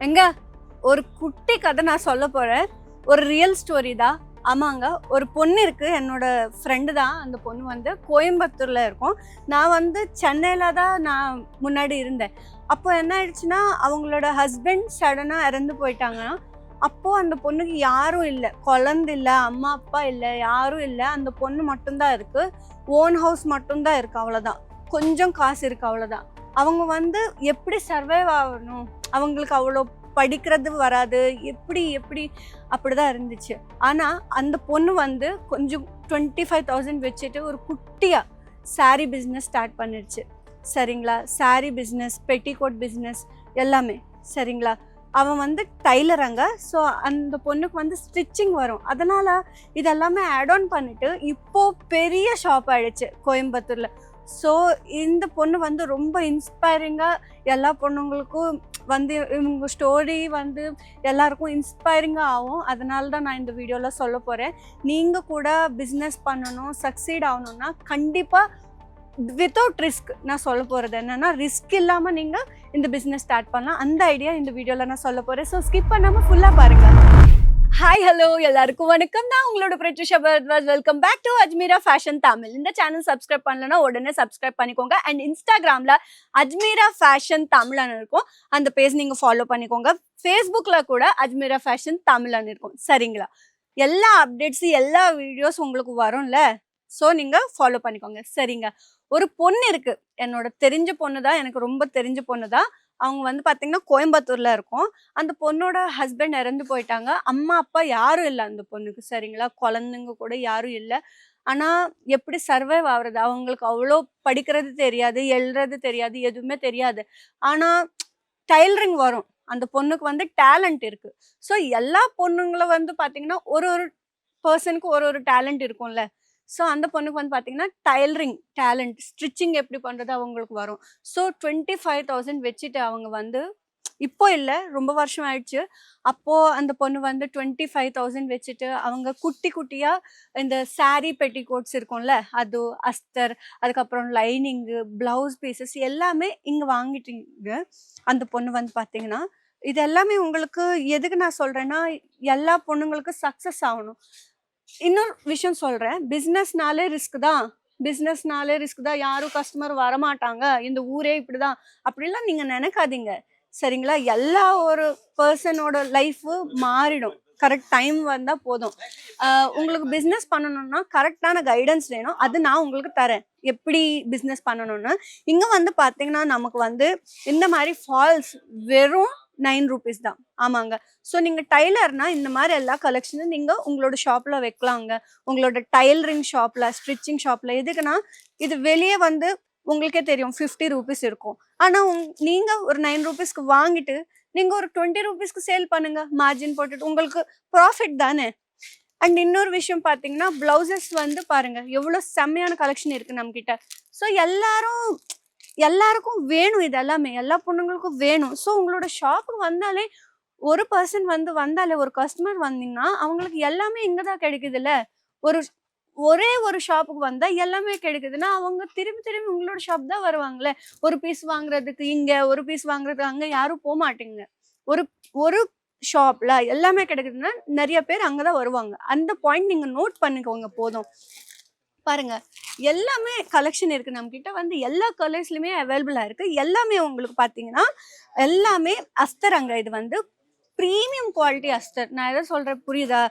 எங்க ஒரு குட்டி கதை நான் சொல்ல போறேன். ஒரு ரியல் ஸ்டோரி தான். ஆமாங்க, ஒரு பொண்ணு இருக்கு, என்னோட ஃப்ரெண்டு தான். அந்த பொண்ணு வந்து கோயம்புத்தூர்ல இருக்கும். நான் வந்து சென்னையில தான் நான் முன்னாடி இருந்தேன். அப்போ என்ன ஆயிடுச்சுன்னா, அவங்களோட ஹஸ்பண்ட் சடனா இறந்து போயிட்டாங்கன்னா, அப்போ அந்த பொண்ணுக்கு யாரும் இல்லை, குழந்தை இல்லை, அம்மா அப்பா இல்லை, யாரும் இல்லை. அந்த பொண்ணு மட்டும்தான் இருக்கு. ஓன் ஹவுஸ் மட்டும்தான் இருக்கு, அவ்வளோதான். கொஞ்சம் காசு இருக்கு, அவ்வளோதான். அவங்க வந்து எப்படி சர்வைவ் ஆகணும், அவங்களுக்கு அவ்வளோ படிக்கிறது வராது, எப்படி எப்படி அப்படிதான் இருந்துச்சு. ஆனால் அந்த பொண்ணு வந்து கொஞ்சம் 25,000 வச்சுட்டு ஒரு குட்டியாக சாரீ பிஸ்னஸ் ஸ்டார்ட் பண்ணிடுச்சு. சரிங்களா? சாரீ பிஸ்னஸ், பெட்டிகோட் பிஸ்னஸ் எல்லாமே. சரிங்களா? அவன் வந்து டைலராங்க. ஸோ அந்த பொண்ணுக்கு வந்து ஸ்டிச்சிங் வரும். அதனால் இதெல்லாமே ஆட் ஆன் பண்ணிவிட்டு இப்போது பெரிய ஷாப் ஆகிடுச்சு கோயம்புத்தூரில். ஸோ இந்த பொண்ணு வந்து ரொம்ப இன்ஸ்பைரிங்காக எல்லா பொண்ணுங்களுக்கும் வந்து இவங்க ஸ்டோரி வந்து எல்லாருக்கும் இன்ஸ்பைரிங்காக ஆகும். அதனால தான் நான் இந்த வீடியோவில் சொல்ல போகிறேன். நீங்கள் கூட பிஸ்னஸ் பண்ணணும், சக்சீட் ஆகணுன்னா கண்டிப்பாக வித்தவுட் ரிஸ்க் நான் சொல்ல போகிறது என்னென்னா, ரிஸ்க் இல்லாமல் நீங்கள் இந்த பிஸ்னஸ் ஸ்டார்ட் பண்ணலாம். அந்த ஐடியா இந்த வீடியோவில் நான் சொல்ல போகிறேன். ஸோ ஸ்கிப் பண்ணாமல் ஃபுல்லாக பாருங்கள். ஹாய் ஹலோ எல்லாருக்கும் வணக்கம். நான் உங்களோட Pratyusha Bharadwaj. Welcome back to Ajmeera fashion Tamil. இந்த சேனல் சப்ஸ்கிரைப் பண்ணலன்னா உடனே சப்ஸ்கிரைப் பண்ணிக்கோங்க. அண்ட் இன்ஸ்டாகிராமில் அஜ்மீரா ஃபேஷன் தமிழ்னு இருக்கும், அந்த பேஜ் நீங்கள் ஃபாலோ பண்ணிக்கோங்க. ஃபேஸ்புக்கில் கூட அஜ்மீரா ஃபேஷன் தமிழ்னு இருக்கும். சரிங்களா? எல்லா அப்டேட்ஸு எல்லா வீடியோஸ் உங்களுக்கு வரும்ல, ஸோ நீங்கள் ஃபாலோ பண்ணிக்கோங்க. சரிங்க. ஒரு பொண்ணு இருக்குது, என்னோட தெரிஞ்ச பொண்ணு தான், எனக்கு ரொம்ப தெரிஞ்ச பொண்ணு தான். அவங்க வந்து பார்த்தீங்கன்னா கோயம்புத்தூரில் இருக்கும். அந்த பொண்ணோட ஹஸ்பண்ட் இறந்து போயிட்டாங்க. அம்மா அப்பா யாரும் இல்லை அந்த பொண்ணுக்கு. சரிங்களா? குழந்தைங்க கூட யாரும் இல்லை. ஆனால் எப்படி சர்வைவ் ஆகுறது, அவங்களுக்கு அவ்வளோ படிக்கிறது தெரியாது, எழுதுறது தெரியாது, எதுவுமே தெரியாது. ஆனால் டைலரிங் வரும். அந்த பொண்ணுக்கு வந்து டேலண்ட் இருக்குது. ஸோ எல்லா பொண்ணுங்களும் வந்து பார்த்தீங்கன்னா ஒரு ஒரு பர்சனுக்கு ஒரு ஒரு டேலண்ட் இருக்கும்ல. ஸோ அந்த பொண்ணுக்கு வந்து பார்த்தீங்கன்னா டைலரிங் டேலண்ட், ஸ்டிச்சிங் எப்படி பண்ணுறது அவங்களுக்கு வரும். ஸோ 25,000 வச்சுட்டு அவங்க வந்து, இப்போ இல்லை ரொம்ப வருஷம் ஆயிடுச்சு, அப்போது அந்த பொண்ணு வந்து 25,000 வச்சுட்டு அவங்க குட்டி குட்டியாக இந்த சாரீ பெட்டிகோட்ஸ் இருக்கும்ல, அது அஸ்தர், அதுக்கப்புறம் லைனிங்கு, ப்ளவுஸ் பீசஸ் எல்லாமே இங்கே வாங்கிட்டீங்க. அந்த பொண்ணு வந்து பார்த்தீங்கன்னா இது எல்லாமே உங்களுக்கு எதுக்கு நான் சொல்கிறேன்னா, எல்லா பொண்ணுங்களுக்கும் சக்ஸஸ் ஆகணும். இன்னொரு விஷயம் சொல்கிறேன், பிஸ்னஸ்னாலே ரிஸ்க் தான். பிஸ்னஸ்னாலே ரிஸ்க் தான், யாரும் கஸ்டமர் வரமாட்டாங்க, இந்த ஊரே இப்படி தான் அப்படிலாம் நீங்கள் நினைக்காதீங்க. சரிங்களா? எல்லா ஒரு பர்சனோட லைஃபு மாறிடும். கரெக்ட் டைம் வந்தால் போதும். உங்களுக்கு பிஸ்னஸ் பண்ணணும்னா கரெக்டான கைடன்ஸ் வேணும். அது நான் உங்களுக்கு தரேன், எப்படி பிஸ்னஸ் பண்ணணும்னு. இங்கே வந்து பார்த்தீங்கன்னா நமக்கு வந்து இந்த மாதிரி ஃபால்ஸ் வெறும் 9 rupees தான். ஆமாங்க. ஸோ நீங்கள் டைலர்னா இந்த மாதிரி எல்லா கலெக்ஷனும் நீங்கள் உங்களோட ஷாப்பில் வைக்கலாங்க. உங்களோட டைலரிங் ஷாப்பில், ஸ்டிச்சிங் ஷாப்பில். எதுக்குன்னா இது வெளியே வந்து உங்களுக்கே தெரியும் 50 rupees இருக்கும். ஆனால் நீங்கள் ஒரு 9 rupeesக்கு வாங்கிட்டு நீங்கள் ஒரு 20 rupeesக்கு சேல் பண்ணுங்க, மார்ஜின் போட்டுட்டு. உங்களுக்கு ப்ராஃபிட் தானே. அண்ட் இன்னொரு விஷயம் பார்த்தீங்கன்னா, ப்ளவுசஸ் வந்து பாருங்கள் எவ்வளோ செம்மையான கலெக்ஷன் இருக்குது நம்மக்கிட்ட. ஸோ எல்லாருக்கும் வேணும், இது எல்லாமே எல்லா பொண்ணுங்களுக்கும் வேணும். ஸோ உங்களோட ஷாப்புக்கு வந்தாலே ஒரு பர்சன் வந்து வந்தாலே, ஒரு கஸ்டமர் வந்தீங்கன்னா அவங்களுக்கு எல்லாமே இங்கே தான் கிடைக்குதுல்ல. ஒரே ஒரு ஷாப்புக்கு வந்தால் எல்லாமே கிடைக்குதுன்னா அவங்க திரும்பி திரும்பி உங்களோட ஷாப் தான் வருவாங்களே. ஒரு பீஸ் வாங்குறதுக்கு இங்கே, ஒரு பீஸ் வாங்குறதுக்கு அங்கே யாரும் போக மாட்டீங்க. ஒரு ஒரு ஷாப்பில் எல்லாமே கிடைக்குதுன்னா நிறைய பேர் அங்கே தான் வருவாங்க. அந்த பாயிண்ட் நீங்கள் நோட் பண்ணிக்கோங்க போதும். பாருங்க, எல்லாமே கலெக்ஷன் இருக்குது நம்மக்கிட்ட. வந்து எல்லா கலர்ஸ்லையுமே அவைலபிளாக இருக்குது. எல்லாமே உங்களுக்கு பார்த்தீங்கன்னா எல்லாமே அஸ்தரங்க. இது வந்து ப்ரீமியம் குவாலிட்டி அஸ்தர். நான் எதை சொல்கிறேன் புரியுதா?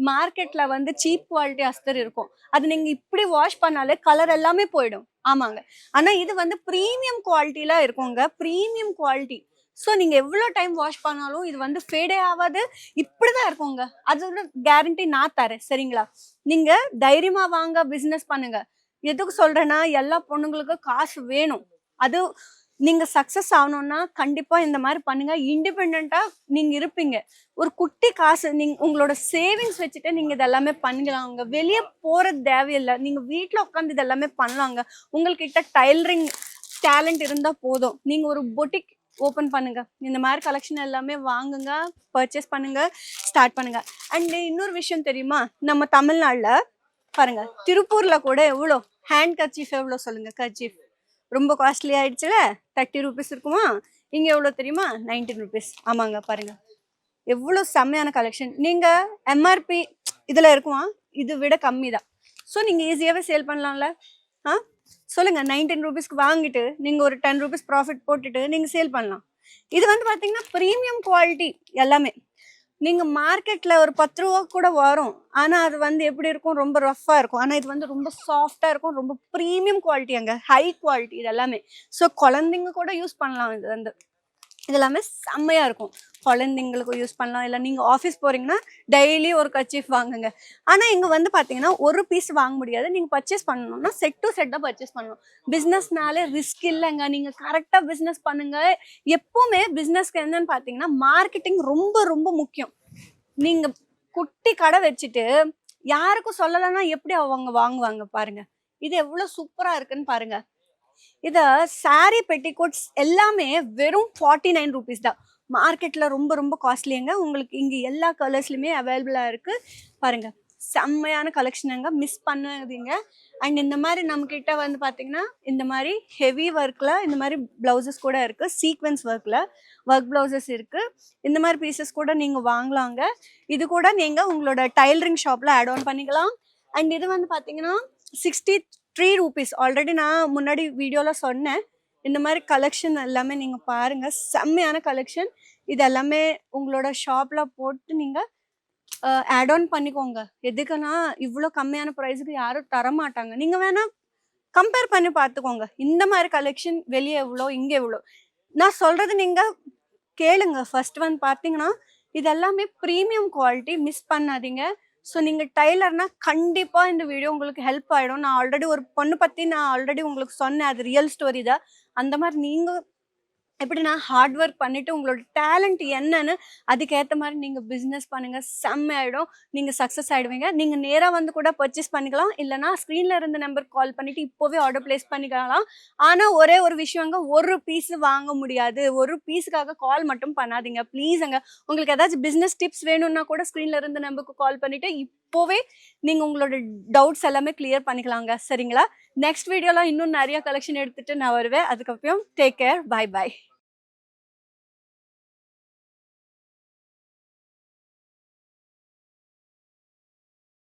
மார்க்கெட்டில் வந்து சீப் குவாலிட்டி அஸ்தர் இருக்கும், அது நீங்கள் இப்படி வாஷ் பண்ணாலே கலர் எல்லாமே போயிடும். ஆமாங்க. ஆனால் இது வந்து ப்ரீமியம் குவாலிட்டியில் இருக்குங்க, ப்ரீமியம் குவாலிட்டி. ஸோ நீங்கள் எவ்வளோ டைம் வாஷ் பண்ணாலும் இது வந்து ஃபேடே ஆகாது, இப்படி தான் இருக்குங்க. அதோட கேரண்டி நான் தரேன். சரிங்களா? நீங்கள் தைரியமாக வாங்க, பிஸ்னஸ் பண்ணுங்க. எதுக்கு சொல்கிறேன்னா, எல்லா பொண்ணுங்களுக்கும் காசு வேணும். அது நீங்கள் சக்ஸஸ் ஆகணுன்னா கண்டிப்பாக இந்த மாதிரி பண்ணுங்கள். இண்டிபெண்ட்டாக நீங்கள் இருப்பீங்க. ஒரு குட்டி காசு உங்களோட சேவிங்ஸ் வச்சுட்டு நீங்கள் இதெல்லாமே பண்ணிக்கலாங்க. வெளியே போகிறது தேவையில்லை, நீங்கள் வீட்டில் உட்காந்து இதெல்லாமே பண்ணலாங்க. உங்கள்கிட்ட டைலரிங் டேலண்ட் இருந்தால் போதும். நீங்கள் ஒரு பொட்டிக் ஓப்பன் பண்ணுங்க, இந்த மாதிரி கலெக்ஷன் எல்லாமே வாங்குங்க, பர்ச்சேஸ் பண்ணுங்க, ஸ்டார்ட் பண்ணுங்க. அண்ட் இன்னொரு விஷயம் தெரியுமா, நம்ம தமிழ்நாட்டில் பாருங்க, திருப்பூரில் கூட எவ்வளோ ஹேண்ட் கர்ச்சீஃப் எவ்வளோ சொல்லுங்க. கர்ச்சீஃப் ரொம்ப காஸ்ட்லி ஆயிடுச்சுல, 30 rupees இருக்குமா. இங்கே எவ்வளோ தெரியுமா? 19 ருபீஸ். ஆமாங்க, பாருங்க எவ்வளோ செம்மையான கலெக்ஷன். நீங்கள் எம்ஆர்பி இதில் இருக்குமா, இது விட கம்மி தான். ஸோ நீங்கள் ஈஸியாகவே சேல் பண்ணலாம்ல. ஆ சொல்லுங்கள், 19 ருபீஸ்க்கு வாங்கிட்டு நீங்கள் ஒரு 10 ருபீஸ் ப்ராஃபிட் போட்டுட்டு நீங்கள் சேல் பண்ணலாம். இது வந்து பார்த்தீங்கன்னா ப்ரீமியம் குவாலிட்டி எல்லாமே. நீங்கள் மார்க்கெட்டில் ஒரு 10 ரூபா கூட வரும், ஆனால் அது வந்து எப்படி இருக்கும், ரொம்ப ரஃப்பாக இருக்கும். ஆனால் இது வந்து ரொம்ப சாஃப்டாக இருக்கும், ரொம்ப ப்ரீமியம் குவாலிட்டி, அங்கே ஹை குவாலிட்டி இது எல்லாமே. ஸோ குழந்தைங்க கூட யூஸ் பண்ணலாம். இது வந்து இது எல்லாமே செம்மையாக இருக்கும். குழந்தைங்களுக்கு யூஸ் பண்ணலாம். இல்லை நீங்கள் ஆஃபீஸ் போகிறீங்கன்னா டெய்லி ஒரு கர்ச்சீஃப் வாங்குங்க. ஆனால் இங்கே வந்து பார்த்தீங்கன்னா ஒரு பீஸ் வாங்க முடியாது. நீங்கள் பர்ச்சேஸ் பண்ணணும்னா செட் டு செட்டாக பர்ச்சேஸ் பண்ணணும். பிஸ்னஸ்னாலே ரிஸ்க் இல்லைங்க. நீங்கள் கரெக்டாக பிஸ்னஸ் பண்ணுங்கள். எப்போவுமே பிஸ்னஸ்க்கு என்னன்னு பார்த்தீங்கன்னா மார்க்கெட்டிங் ரொம்ப ரொம்ப முக்கியம். நீங்கள் குட்டி கடை வச்சுட்டு யாருக்கும் சொல்லலைன்னா எப்படி அவங்க வாங்குவாங்க பாருங்கள். இது எவ்வளோ சூப்பராக இருக்குன்னு பாருங்கள். இத சாரி பெட்டிகோட்ஸ் எல்லாமே வெறும் 49 ருபீஸ் தான். மார்க்கெட்டில் ரொம்ப ரொம்ப காஸ்ட்லிங்க. உங்களுக்கு இங்கே எல்லா கலர்ஸ்லையுமே அவைலபிளாக இருக்குது. பாருங்கள், செம்மையான கலெக்ஷனுங்க, மிஸ் பண்ணாதீங்க. அண்ட் இந்த மாதிரி நம்மக்கிட்ட வந்து பார்த்தீங்கன்னா இந்த மாதிரி ஹெவி ஒர்க்கில் இந்த மாதிரி ப்ளவுசஸ் கூட இருக்குது. சீக்வென்ஸ் ஒர்க்கில் ஒர்க் ப்ளவுசஸ் இருக்குது. இந்த மாதிரி பீசஸ் கூட நீங்கள் வாங்கலாங்க. இது கூட நீங்கள் உங்களோட டைலரிங் ஷாப்பில் ஆட் ஆன் பண்ணிக்கலாம். அண்ட் இது வந்து பார்த்தீங்கன்னா 63 ருபீஸ். ஆல்ரெடி நான் முன்னாடி வீடியோவில் சொன்னேன். இந்த மாதிரி கலெக்ஷன் எல்லாமே நீங்கள் பாருங்கள், செம்மையான கலெக்ஷன். இது எல்லாமே உங்களோட ஷாப்பில் போட்டு நீங்கள் ஆட் ஆன் பண்ணிக்கோங்க. எதுக்குன்னா இவ்வளோ கம்மியான ப்ரைஸுக்கு யாரும் தரமாட்டாங்க. நீங்கள் வேணால் கம்பேர் பண்ணி பார்த்துக்கோங்க. இந்த மாதிரி கலெக்ஷன் வெளியே எவ்வளோ, இங்கே எவ்வளோ. நான் சொல்கிறது நீங்கள் கேளுங்க. ஃபர்ஸ்ட் வந்து பார்த்தீங்கன்னா இது எல்லாமே ப்ரீமியம் குவாலிட்டி, மிஸ் பண்ணாதீங்க. ஸோ நீங்கள் டைலர்னால் கண்டிப்பாக இந்த வீடியோ உங்களுக்கு ஹெல்ப் ஆகிடும். நான் ஆல்ரெடி ஒரு பொண்ணு பற்றி நான் ஆல்ரெடி உங்களுக்கு சொன்னேன், அது ரியல் ஸ்டோரி தான். அந்த மாதிரி நீங்கள் எப்படின்னா ஹார்ட் ஒர்க் பண்ணிவிட்டு உங்களோட டேலண்ட் என்னன்னு அதுக்கேற்ற மாதிரி நீங்கள் பிஸ்னஸ் பண்ணுங்கள், செம்மையாயிடும். நீங்கள் சக்ஸஸ் ஆகிடுவீங்க. நீங்கள் நேராக வந்து கூட பர்ச்சேஸ் பண்ணிக்கலாம். இல்லைனா ஸ்க்ரீனில் இருந்த நம்பருக்கு கால் பண்ணிவிட்டு இப்போவே ஆர்டர் ப்ளேஸ் பண்ணிக்கலாம். ஆனால் ஒரே ஒரு விஷயங்க, ஒரு பீஸு வாங்க முடியாது. ஒரு பீஸுக்காக கால் மட்டும் பண்ணாதீங்க ப்ளீஸுங்க. உங்களுக்கு ஏதாச்சும் பிஸ்னஸ் டிப்ஸ் வேணும்னா கூட ஸ்க்ரீனில் இருந்த நம்பருக்கு கால் பண்ணிவிட்டு இப்போவே நீங்கள் உங்களோட டவுட்ஸ் எல்லாமே கிளியர் பண்ணிக்கலாங்க. சரிங்களா? நெக்ஸ்ட் வீடியோவில் இன்னும் நிறைய கலெக்ஷன் எடுத்துகிட்டு நான் வருவேன். அதுக்கப்புறம் டேக் கேர், பை பாய்.